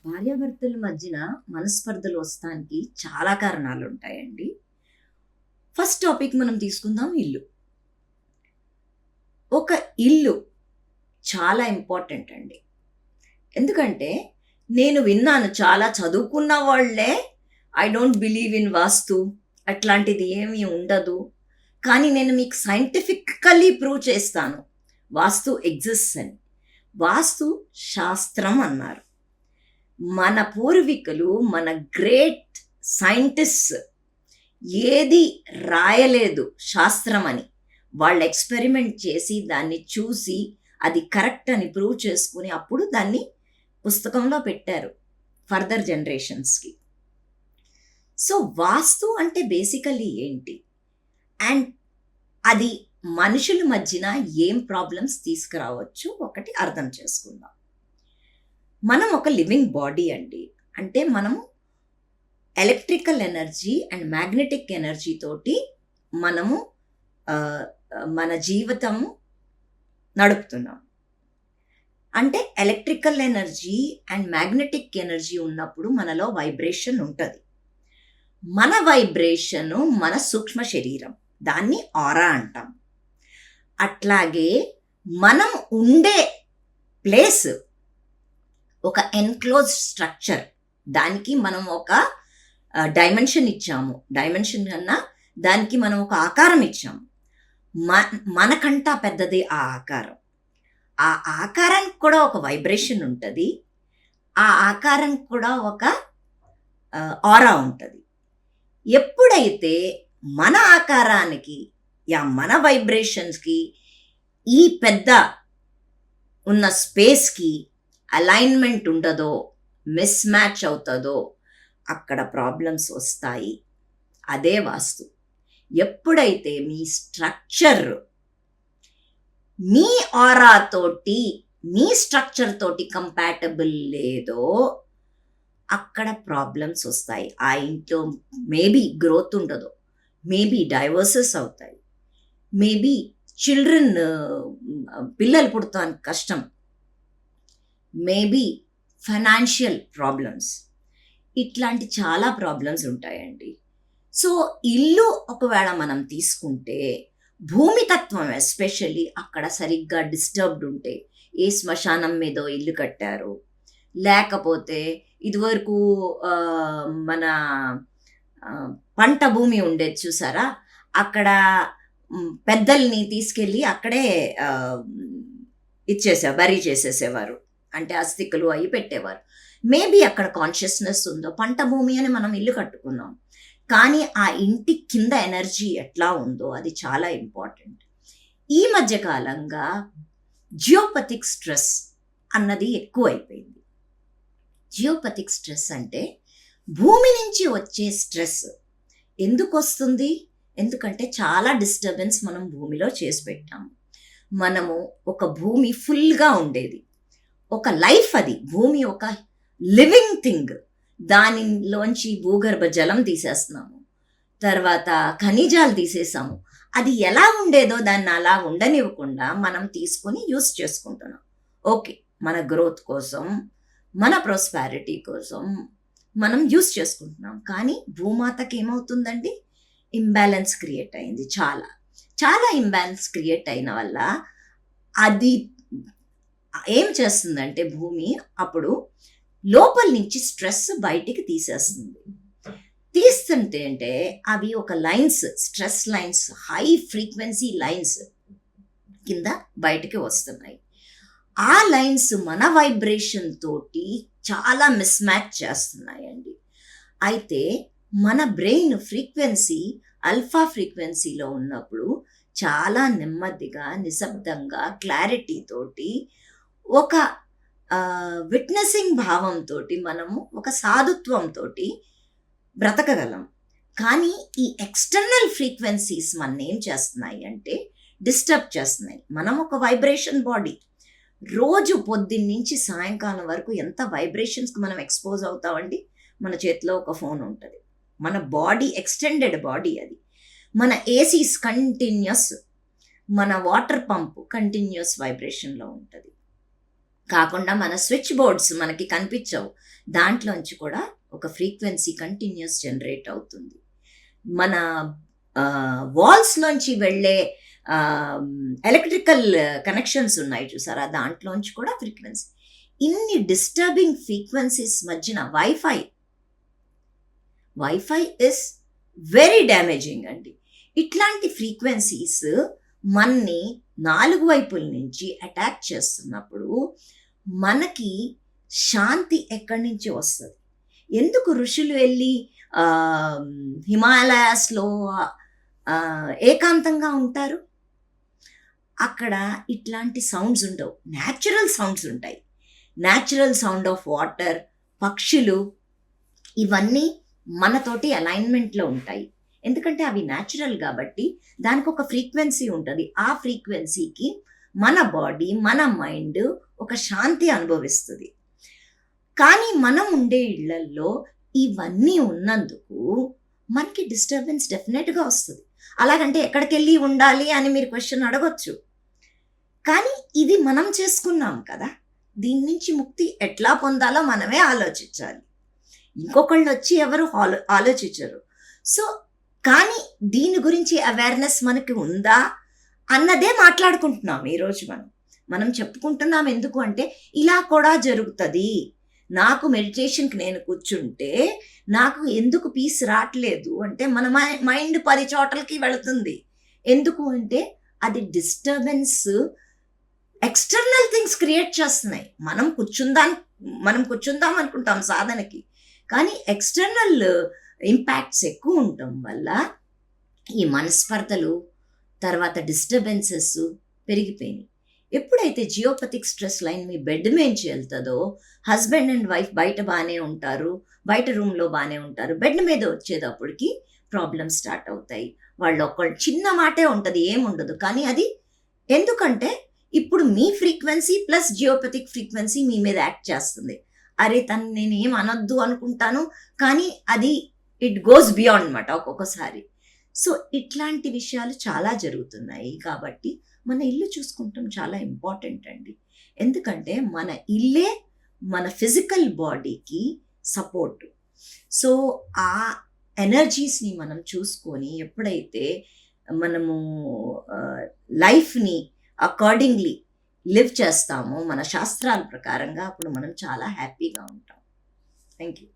భార్యాభర్తల మధ్యన మనస్పర్ధలు వస్తానికి చాలా కారణాలు ఉంటాయండి. ఫస్ట్ టాపిక్ మనం తీసుకుందాం ఇల్లు. ఒక ఇల్లు చాలా ఇంపార్టెంట్ అండి. ఎందుకంటే నేను విన్నాను చాలా చదువుకున్న వాళ్ళే ఐ డోంట్ బిలీవ్ ఇన్ వాస్తు అట్లాంటిది ఏమీ ఉండదు. కానీ నేను మీకు సైంటిఫికల్లీ ప్రూవ్ చేస్తాను. వాస్తు ఎగ్జిస్ట్స్ అని. వాస్తు శాస్త్రం అన్నారు. మన పూర్వీకులు, మన గ్రేట్ సైంటిస్ట్స్ ఏది రాయలేదు శాస్త్రం అని. వాళ్ళు ఎక్స్పెరిమెంట్ చేసి దాన్ని చూసి అది కరెక్ట్ అని ప్రూవ్ చేసుకుని అప్పుడు దాన్ని పుస్తకంలో పెట్టారు ఫర్దర్ జనరేషన్స్కి. సో వాస్తు అంటే బేసికలీ ఏంటి అండ్ అది మనుషుల మధ్యన ఏం ప్రాబ్లమ్స్ తీసుకురావచ్చు ఒకటి అర్థం చేసుకుందాం. మనం ఒక లివింగ్ బాడీ అండి. అంటే మనము electrical energy and magnetic energy తోటి మనము మన జీవితము నడుపుతున్నాం. అంటే electrical energy and magnetic energy ఉన్నప్పుడు మనలో వైబ్రేషన్ ఉంటుంది. మన వైబ్రేషను మన సూక్ష్మ శరీరం, దాన్ని ఆరా అంటాం. అట్లాగే మనం ఉండే ప్లేస్ ఒక ఎన్క్లోజ్ స్ట్రక్చర్, దానికి మనం ఒక డైమెన్షన్ ఇచ్చాము. డైమెన్షన్ కన్నా దానికి మనం ఒక ఆకారం ఇచ్చాము. మనకంటా పెద్దది ఆ ఆకారం. ఆ ఆకారానికి కూడా ఒక వైబ్రేషన్ ఉంటుంది. ఆ ఆకారానికి కూడా ఒక ఆరా ఉంటుంది. ఎప్పుడైతే మన ఆకారానికి మన వైబ్రేషన్స్కి ఈ పెద్ద ఉన్న స్పేస్కి అలైన్మెంట్ ఉండదో, మిస్ మ్యాచ్ అవుతుందో అక్కడ ప్రాబ్లమ్స్ వస్తాయి. అదే వాస్తు. ఎప్పుడైతే మీ స్ట్రక్చర్ మీ ఆరా తోటి, మీ స్ట్రక్చర్ తోటి కంపాటబుల్ లేదో అక్కడ ప్రాబ్లమ్స్ వస్తాయి. ఆ ఇంట్లో మేబీ గ్రోత్ ఉండదు, మేబీ డైవర్సెస్ అవుతాయి, మేబీ చిల్డ్రన్ పిల్లలు పుడతానికి కష్టం, మేబీ ఫైనాన్షియల్ ప్రాబ్లమ్స్, ఇట్లాంటి చాలా ప్రాబ్లమ్స్ ఉంటాయండి. సో ఇల్లు ఒకవేళ మనం తీసుకుంటే భూమి తత్వం ఎస్పెషల్లీ అక్కడ సరిగ్గా డిస్టర్బ్డ్ ఉంటే, ఏ శ్మశానం మీదో ఇల్లు కట్టారు, లేకపోతే ఇదివరకు మన పంట భూమి ఉండేది చూసారా, అక్కడ పెద్దల్ని తీసుకెళ్ళి అక్కడే బరీ చేసేసేవారు. అంటే అస్థికలు అవి పెట్టేవారు. మేబీ అక్కడ కాన్షియస్నెస్ ఉందో. పంట భూమి అని మనం ఇల్లు కట్టుకున్నాం, కానీ ఆ ఇంటి కింద ఎనర్జీ ఎట్లా ఉందో అది చాలా ఇంపార్టెంట్. ఈ మధ్యకాలంగా జియోపథిక్ స్ట్రెస్ అన్నది ఎక్కువైపోయింది. జియోపథిక్ స్ట్రెస్ అంటే భూమి నుంచి వచ్చే స్ట్రెస్. ఎందుకు వస్తుంది? ఎందుకంటే చాలా డిస్టర్బెన్స్ మనం భూమిలో చేసి పెట్టాము. మనము ఒక భూమి ఫుల్గా ఉండేది, ఒక లైఫ్, అది భూమి ఒక లివింగ్ థింగ్. దానిలోంచి భూగర్భ జలం తీసేస్తున్నాము, తర్వాత ఖనిజాలు తీసేసాము. అది ఎలా ఉండేదో దాన్ని అలా ఉండనివ్వకుండా మనం తీసుకొని యూస్ చేసుకుంటున్నాం. ఓకే, మన గ్రోత్ కోసం, మన ప్రాస్పారిటీ కోసం మనం యూస్ చేసుకుంటున్నాం. కానీ భూమాతకి ఏమవుతుందండి? ఇంబ్యాలెన్స్ క్రియేట్ అయింది. చాలా చాలా ఇంబ్యాలెన్స్ క్రియేట్ అయిన వల్ల అది ఏం చేస్తుందంటే భూమి అప్పుడు లోపల నుంచి స్ట్రెస్ బయటికి తీసేస్తుంది. తీస్తుంటే అంటే అవి ఒక lines, stress lines, high frequency lines కింద బయటికి వస్తున్నాయి. ఆ లైన్స్ మన వైబ్రేషన్ తోటి చాలా మిస్ మ్యాచ్ చేస్తున్నాయండి. అయితే మన బ్రెయిన్ ఫ్రీక్వెన్సీ అల్ఫా ఫ్రీక్వెన్సీలో ఉన్నప్పుడు చాలా నెమ్మదిగా, నిశ్శబ్దంగా, క్లారిటీ తోటి, ఒక విట్నెసింగ్ భావంతో మనము ఒక సాధుత్వంతో బ్రతకగలం. కానీ ఈ ఎక్స్టర్నల్ ఫ్రీక్వెన్సీస్ మన ఏం చేస్తున్నాయి అంటే డిస్టర్బ్ చేస్తున్నాయి. మనం ఒక వైబ్రేషన్ బాడీ. రోజు పొద్దున్నుంచి సాయంకాలం వరకు ఎంత వైబ్రేషన్స్కి మనం ఎక్స్పోజ్ అవుతామండి. మన చేతిలో ఒక ఫోన్ ఉంటుంది, మన బాడీ ఎక్స్టెండెడ్ బాడీ అది. మన ఏసీస్ కంటిన్యూస్, మన వాటర్ పంప్ కంటిన్యూస్ వైబ్రేషన్లో ఉంటుంది. కాకుండా మన స్విచ్ బోర్డ్స్ మనకి కనిపించవు, దాంట్లోంచి కూడా ఒక ఫ్రీక్వెన్సీ కంటిన్యూస్ జనరేట్ అవుతుంది. మన వాల్స్లోంచి వెళ్ళే ఎలక్ట్రికల్ కనెక్షన్స్ ఉన్నాయి చూసారా, దాంట్లోంచి కూడా ఫ్రీక్వెన్సీ. ఇన్ని డిస్టర్బింగ్ ఫ్రీక్వెన్సీస్ మధ్యన వైఫై ఇస్ వెరీ డ్యామేజింగ్ అండి. ఇట్లాంటి ఫ్రీక్వెన్సీస్ మనని 4 వైపుల నుంచి అటాక్ చేస్తున్నప్పుడు మనకి శాంతి ఎక్కడి నుంచి వస్తుంది? ఎందుకు ఋషులు వెళ్ళి హిమాలయాస్లో ఏకాంతంగా ఉంటారు? అక్కడ ఇట్లాంటి సౌండ్స్ ఉండవు, న్యాచురల్ సౌండ్స్ ఉంటాయి. న్యాచురల్ సౌండ్ ఆఫ్ వాటర్, పక్షులు, ఇవన్నీ మనతోటి అలైన్మెంట్లో ఉంటాయి. ఎందుకంటే అవి న్యాచురల్ కాబట్టి దానికి ఒక ఫ్రీక్వెన్సీ ఉంటుంది. ఆ ఫ్రీక్వెన్సీకి మన బాడీ, మన మైండ్ ఒక శాంతి అనుభవిస్తుంది. కానీ మనం ఉండే ఇళ్లల్లో ఇవన్నీ ఉన్నందుకు మనకి డిస్టర్బెన్స్ డెఫినెట్గా వస్తుంది. అలాగంటే ఎక్కడికి వెళ్ళి ఉండాలి అని మీరు క్వశ్చన్ అడగొచ్చు. కానీ ఇది మనం చేసుకున్నాం కదా, దీని నుంచి ముక్తి ఎట్లా పొందాలో మనమే ఆలోచించాలి. ఇంకొకళ్ళు వచ్చి ఎవరు ఆలోచించరు. సో కానీ దీని గురించి అవేర్నెస్ మనకి ఉందా అన్నదే మాట్లాడుకుంటున్నాం ఈరోజు. మనం చెప్పుకుంటున్నాం. ఎందుకు అంటే ఇలా కూడా జరుగుతుంది. నాకు మెడిటేషన్కి నేను కూర్చుంటే నాకు ఎందుకు పీస్ రావట్లేదు అంటే మన మైండ్ 10 చోట్లకి వెళుతుంది. ఎందుకు అంటే అది డిస్టర్బెన్స్, ఎక్స్టర్నల్ థింగ్స్ క్రియేట్ చేస్తున్నాయి. మనం కూర్చుందాం అనుకుంటాం సాధనకి, కానీ ఎక్స్టర్నల్ ఇంపాక్ట్స్ ఎక్కువ ఉండటం వల్ల ఈ మనస్పర్ధలు, తర్వాత డిస్టర్బెన్సెస్ పెరిగిపోయినాయి. ఎప్పుడైతే జియోపతిక్ స్ట్రెస్ లైన్ మీ బెడ్ మేంచి వెళ్తుందో, హస్బెండ్ అండ్ వైఫ్ బయట బాగానే ఉంటారు, బయట రూమ్లో బాగానే ఉంటారు, బెడ్ మీద వచ్చేటప్పటికి ప్రాబ్లమ్స్ స్టార్ట్ అవుతాయి. వాళ్ళు ఒకళ్ళు చిన్న మాటే ఉంటుంది, ఏముండదు. కానీ అది ఎందుకంటే ఇప్పుడు మీ ఫ్రీక్వెన్సీ ప్లస్ జియోపతిక్ ఫ్రీక్వెన్సీ మీ మీద యాక్ట్ చేస్తుంది. అరే తను నేను ఏం అనొద్దు అనుకుంటాను, కానీ అది ఇట్ గోస్ బియాండ్ అనమాట ఒక్కొక్కసారి. సో ఇట్లాంటి విషయాలు చాలా జరుగుతున్నాయి. కాబట్టి మన ఇల్లు చూసుకుంటాం చాలా ఇంపార్టెంట్ అండి. ఎందుకంటే మన ఇల్లే మన ఫిజికల్ బాడీకి సపోర్ట్. సో ఆ ఎనర్జీస్ని మనం చూసుకొని ఎప్పుడైతే మనము లైఫ్ని అకార్డింగ్లీ లివ్ చేస్తామో మన శాస్త్రాల ప్రకారంగా, అప్పుడు మనం చాలా హ్యాపీగా ఉంటాం. Thank you.